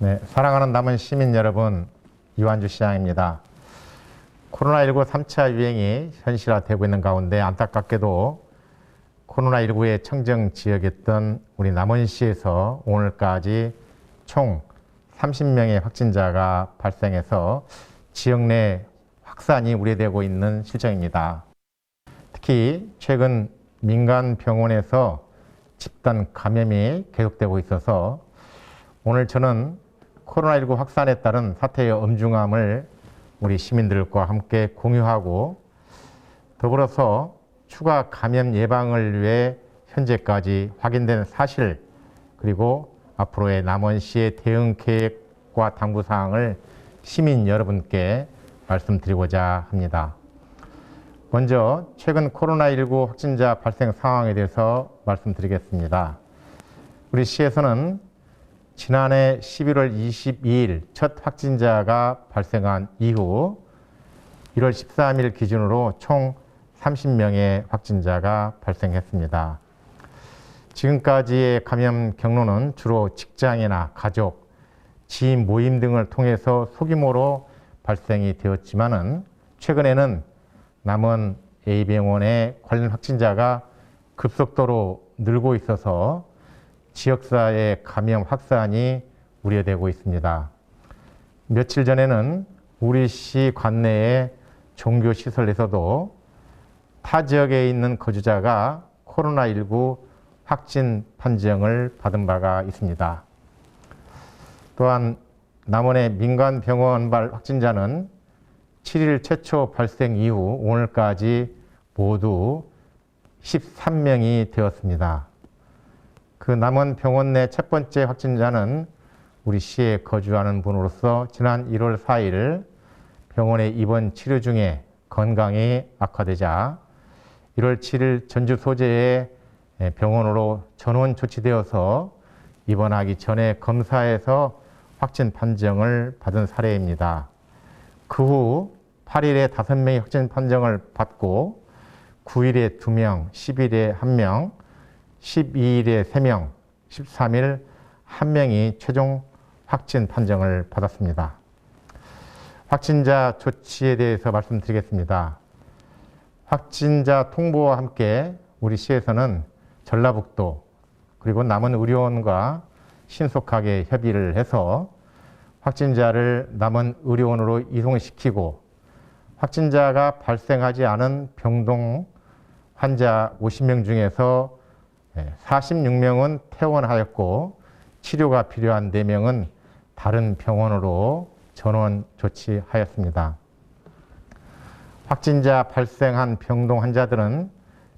네, 사랑하는 남은 시민 여러분, 이완주 시장입니다. 코로나19 3차 유행이 현실화되고 있는 가운데 안타깝게도 코로나19의 청정 지역이었던 우리 남원시에서 오늘까지 총 30명의 확진자가 발생해서 지역 내 확산이 우려되고 있는 실정입니다. 특히 최근 민간 병원에서 집단 감염이 계속되고 있어서 오늘 저는 코로나19 확산에 따른 사태의 엄중함을 우리 시민들과 함께 공유하고 더불어서 추가 감염 예방을 위해 현재까지 확인된 사실 그리고 앞으로의 남원시의 대응 계획과 당부사항을 시민 여러분께 말씀드리고자 합니다. 먼저 최근 코로나19 확진자 발생 상황에 대해서 말씀드리겠습니다. 우리 시에서는 지난해 11월 22일 첫 확진자가 발생한 이후 1월 13일 기준으로 총 30명의 확진자가 발생했습니다. 지금까지의 감염 경로는 주로 직장이나 가족, 지인 모임 등을 통해서 소규모로 발생이 되었지만은 최근에는 남원 A병원의 관련 확진자가 급속도로 늘고 있어서 지역사회 감염 확산이 우려되고 있습니다. 며칠 전에는 우리 시 관내의 종교시설에서도 타 지역에 있는 거주자가 코로나19 확진 판정을 받은 바가 있습니다. 또한 남원의 민간병원발 확진자는 7일 최초 발생 이후 오늘까지 모두 13명이 되었습니다. 그 남원 병원 내 첫 번째 확진자는 우리 시에 거주하는 분으로서 지난 1월 4일 병원에 입원 치료 중에 건강이 악화되자 1월 7일 전주 소재의 병원으로 전원 조치되어서 입원하기 전에 검사에서 확진 판정을 받은 사례입니다. 그 후 8일에 5명의 확진 판정을 받고 9일에 2명, 10일에 1명, 12일에 3명, 13일 1명이 최종 확진 판정을 받았습니다. 확진자 조치에 대해서 말씀드리겠습니다. 확진자 통보와 함께 우리 시에서는 전라북도 그리고 남원 의료원과 신속하게 협의를 해서 확진자를 남원 의료원으로 이동시키고 확진자가 발생하지 않은 병동 환자 50명 중에서 46명은 퇴원하였고 치료가 필요한 4명은 다른 병원으로 전원 조치하였습니다. 확진자 발생한 병동 환자들은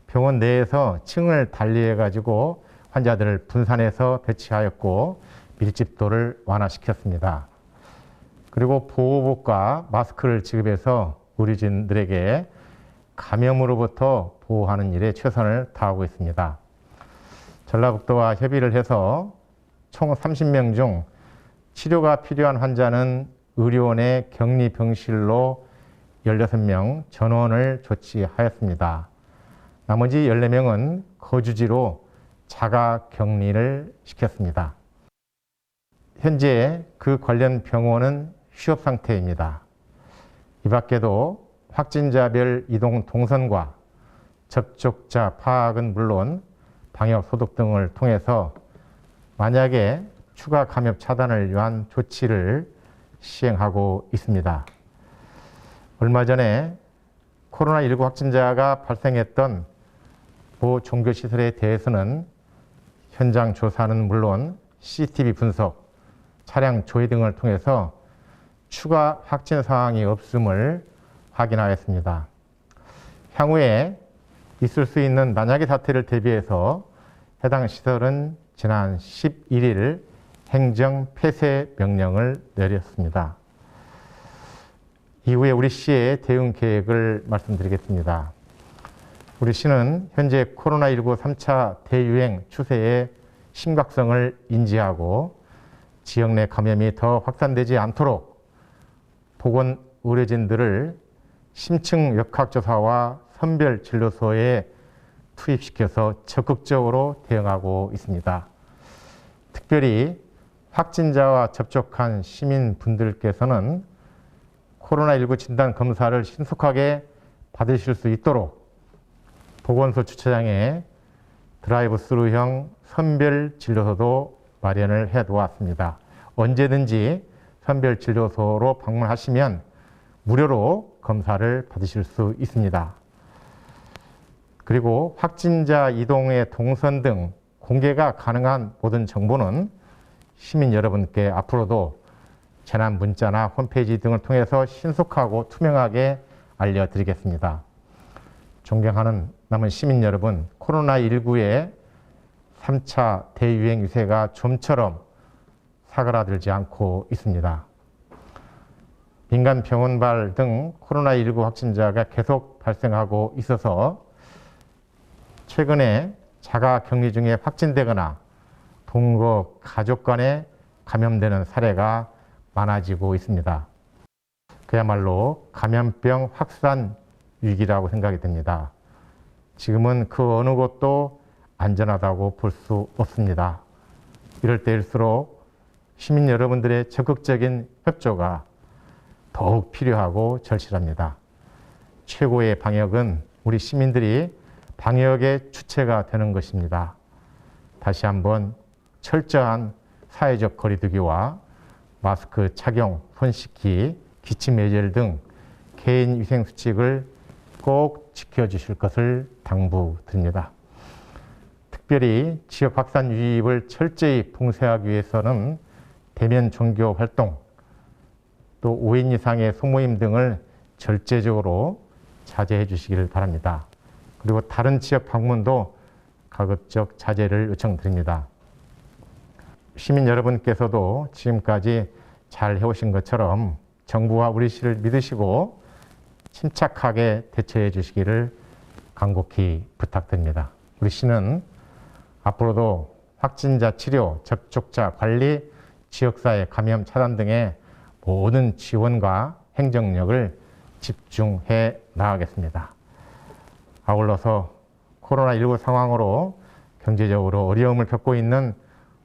병원 내에서 층을 달리해 가지고 환자들을 분산해서 배치하였고 밀집도를 완화시켰습니다. 그리고 보호복과 마스크를 지급해서 의료진들에게 감염으로부터 보호하는 일에 최선을 다하고 있습니다. 전라북도와 협의를 해서 총 30명 중 치료가 필요한 환자는 의료원의 격리병실로 16명 전원을 조치하였습니다. 나머지 14명은 거주지로 자가 격리를 시켰습니다. 현재 그 관련 병원은 휴업 상태입니다. 이 밖에도 확진자별 이동 동선과 접촉자 파악은 물론 방역 소독 등을 통해서 만약에 추가 감염 차단을 위한 조치를 시행하고 있습니다. 얼마 전에 코로나19 확진자가 발생했던 모 종교시설에 대해서는 현장 조사는 물론 CCTV 분석, 차량 조회 등을 통해서 추가 확진 사항이 없음을 확인하였습니다. 향후에 있을 수 있는 만약의 사태를 대비해서 해당 시설은 지난 11일 행정 폐쇄 명령을 내렸습니다. 이후에 우리 시의 대응 계획을 말씀드리겠습니다. 우리 시는 현재 코로나19 3차 대유행 추세의 심각성을 인지하고 지역 내 감염이 더 확산되지 않도록 보건 의료진들을 심층 역학조사와 선별진료소에 투입시켜서 적극적으로 대응하고 있습니다. 특별히 확진자와 접촉한 시민분들께서는 코로나19 진단 검사를 신속하게 받으실 수 있도록 보건소 주차장에 드라이브 스루형 선별 진료소도 마련을 해 두었습니다. 언제든지 선별 진료소로 방문하시면 무료로 검사를 받으실 수 있습니다. 그리고 확진자 이동의 동선 등 공개가 가능한 모든 정보는 시민 여러분께 앞으로도 재난 문자나 홈페이지 등을 통해서 신속하고 투명하게 알려드리겠습니다. 존경하는 남은 시민 여러분, 코로나19의 3차 대유행 유세가 좀처럼 사그라들지 않고 있습니다. 민간 병원발 등 코로나19 확진자가 계속 발생하고 있어서 최근에 자가 격리 중에 확진되거나 동거 가족 간에 감염되는 사례가 많아지고 있습니다. 그야말로 감염병 확산 위기라고 생각이 됩니다. 지금은 그 어느 곳도 안전하다고 볼 수 없습니다. 이럴 때일수록 시민 여러분들의 적극적인 협조가 더욱 필요하고 절실합니다. 최고의 방역은 우리 시민들이 방역의 주체가 되는 것입니다. 다시 한번 철저한 사회적 거리두기와 마스크 착용, 손 씻기, 기침 예절 등 개인 위생 수칙을 꼭 지켜주실 것을 당부드립니다. 특별히 지역 확산 유입을 철저히 봉쇄하기 위해서는 대면 종교 활동, 또 5인 이상의 소모임 등을 절제적으로 자제해 주시기를 바랍니다. 그리고 다른 지역 방문도 가급적 자제를 요청드립니다. 시민 여러분께서도 지금까지 잘 해오신 것처럼 정부와 우리 시를 믿으시고 침착하게 대처해 주시기를 간곡히 부탁드립니다. 우리 시는 앞으로도 확진자 치료, 접촉자 관리, 지역사회 감염 차단 등의 모든 지원과 행정력을 집중해 나가겠습니다. 아울러서 코로나19 상황으로 경제적으로 어려움을 겪고 있는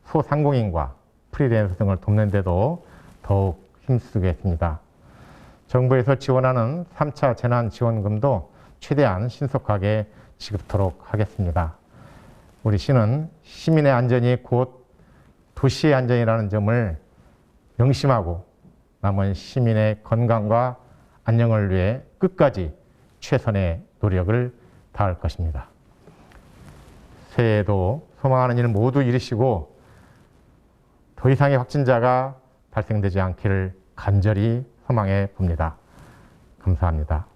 소상공인과 프리랜서 등을 돕는 데도 더욱 힘쓰겠습니다. 정부에서 지원하는 3차 재난지원금도 최대한 신속하게 지급토록 하겠습니다. 우리 시는 시민의 안전이 곧 도시의 안전이라는 점을 명심하고 남은 시민의 건강과 안녕을 위해 끝까지 최선의 노력을 다할 것입니다. 새해에도 소망하는 일 모두 이루시고 더 이상의 확진자가 발생되지 않기를 간절히 소망해 봅니다. 감사합니다.